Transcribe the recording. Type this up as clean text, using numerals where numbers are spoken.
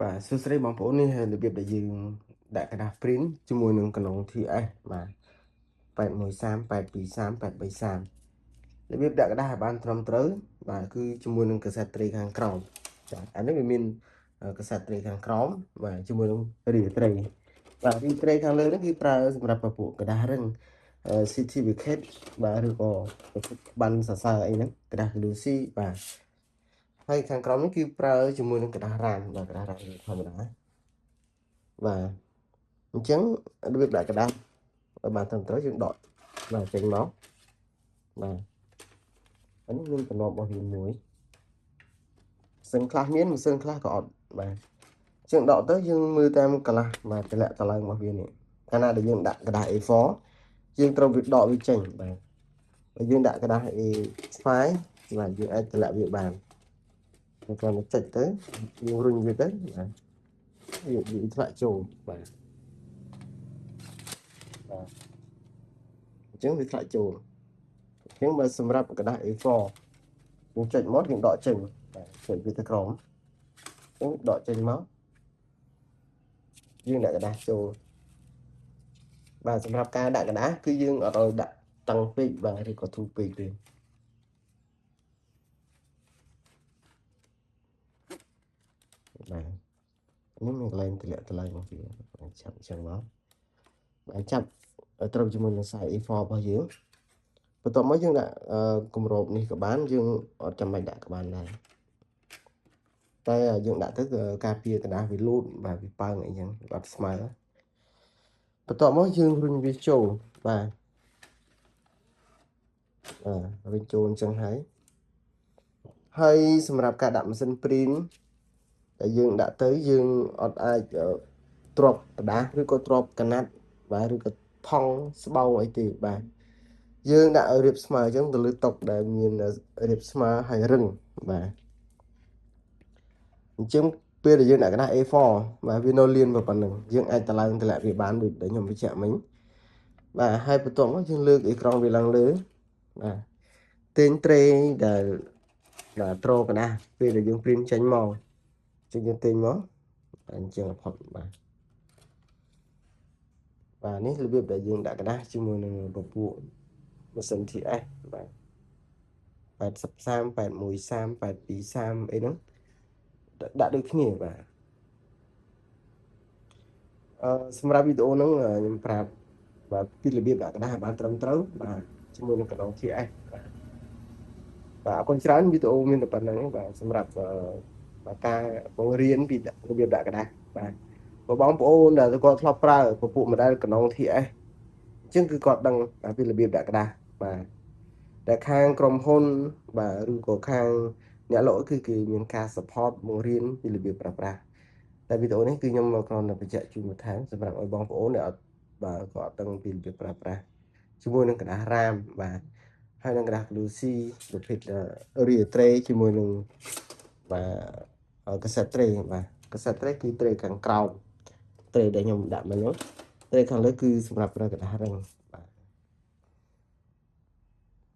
បាទសួស្តីបងប្អូននេះរបៀបដែលយើងដាក់กระดาษ print ជាមួយនឹងកន្លង TS បាទ813 823 833របៀបដាក់กระดาษឲ្យបានត្រឹមត្រូវបាទគឺជាមួយនឹងកាសែតត្រីខាងក្រោមចាអានេះវាមានកាសែតត្រីខាងក្រោមបាទជាមួយនឹងរាត្រីបាទរាត្រីខាងលើនេះគឺប្រើសម្រាប់ពពួកกระดาษរឹងcertificate បាទឬក៏បានសរសើរអីហ្នឹងกระดาษ Lucy បាទហើយខាងក្រោមនេះគឺប្រើជាមួយនឹងกระดาษរានបាទกระดาษរានធម្មតាបាទអញ្ចឹងរបៀបដាក់กระดาษឲ្យបានត្រឹមត្រូវយើងដកបាទចេញមកបាទអានេះមានតំណរបស់វាមួយសិនខ្លះមានមិនសិនខ្លះក៏អត់បាទជាងដកទៅយើងមើលតាមកន្លះបាទតម្លាក់តម្លើងរបស់វានេះកាលណាដែលយើងដាក់กระดาษ A4 យើងត្រូវវាដកវាចេញបាទបើយើងដាក់กระดาษ A5 បាទយើងអាចតម្លាក់វាបានយើងគ្រាន់តែចុចទៅយើងរុញវាទៅបាទវាធ្លាក់ចូលបាទអញ្ចឹងវាធ្លាក់ចូលអញ្ចឹងបើសម្រាប់กระดาษ A4 យើងចុចមកយើងដកចេញបាទចុចវាទៅក្រោមអញ្ចឹងដកចេញមកយើងដាក់กระดาษចូលបាទសម្រាប់ការដាក់กระดาษគឺយើងអត់ឲ្យដាក់តឹងពេកបាទឬក៏ធូរពេកទេបាទនេះមានកន្លែងតម្លាក់តម្លើងរបស់វាចាប់អញ្ចឹងមកបាទចាប់ត្រូវជាមួយនឹងខ្សែ A4 របស់យើងបន្ទាប់មកយើងដាក់គម្របនេះក៏បានយើងអត់ចាំបាច់ដាក់ក៏បានដែរតែយើងដាក់ទៅការពារกระดาษវាលូតបាទវាប៉ើងអីចឹងអត់ស្មើបន្ទាប់មកយើងរុញវាចូលបាទរុញចូលអញ្ចឹងហើយសម្រាប់ការដាក់ម៉ាស៊ីន print តែយើងដាក់ទៅយើងអត់អាចទ្រាប់กระดาษឬក៏ទ្រាប់កណាត់បាទឬក៏ថង់ស្បោអីទេបាទយើងដាក់ឲ្យរាបស្មើអញ្ចឹងទៅលើតុដែលមានរាបស្មើហើយរឹងបាទអញ្ចឹងពេលដែលយើងដាក់กระดาษ A4 បាទវានៅលៀនប៉ុណ្ណឹងយើងអាចតម្លើងតម្លាក់វាបានដូចខ្ញុំបញ្ជាក់មិញបាទហើយបន្ទាប់មកយើងលើកអេក្រង់វាឡើងលើបាទទាញត្រេដែលត្រកระดาษពេលដែលយើង print ចេញមកចឹងយើងទាញមកអញ្ចឹងផុតបាទនេះរបៀបដែលយើងដាក់กระดาษជាមួយនឹងពពួកម៉ាស៊ីន TS បាទ8030 813 823អីហ្នឹងដាក់ដូចគ្នាបាទសម្រាប់វីដេអូហ្នឹងខ្ញុំប្រាប់បាទពីរបៀបដាក់กระดาษឲ្យបានត្រឹមត្រូវបាទជាមួយនឹងកណ្ដុង TS បាទអរគុណច្រើនវីដេអូមានតែប៉ុណ្្នឹងបាទសម្រាប់ការបង្រៀនពីរបៀបដាក់กระดาษបាទបងប្អូនដែលគាត់ធ្លាប់ប្រើពពួក model កណ្ដុង TS អញ្ចឹងគឺគាត់ដឹងពីរបៀបដាក់กระดาษបាទតែខាងក្រុមហ៊ុនបាទឬក៏ខាងអ្នកលក់គឺគេមានការ support បង្រៀនពីរបៀបប្រើប្រាស់តែវីដេអូនេះគឺខ្ញុំគ្រាន់តែបញ្ជាក់ជូនបន្ថែមសម្រាប់ឲ្យបងប្អូនដែលអត់បាទក៏អត់ដឹងពីរបៀបប្រើប្រាស់ជាមួយនឹងกระดาษរាមបាទហើយនឹងกระดาษ Lucy ប្រភេទរាត្រីជាមួយនឹងបាទកាសែតត្រីបាទកាសែតត្រីគឺត្រីខាងក្រោមត្រីដែលខ្ញុំដាក់មិញហ្នឹងត្រីខាងលើគឺសម្រាប់ប្រើกระดาษរឹង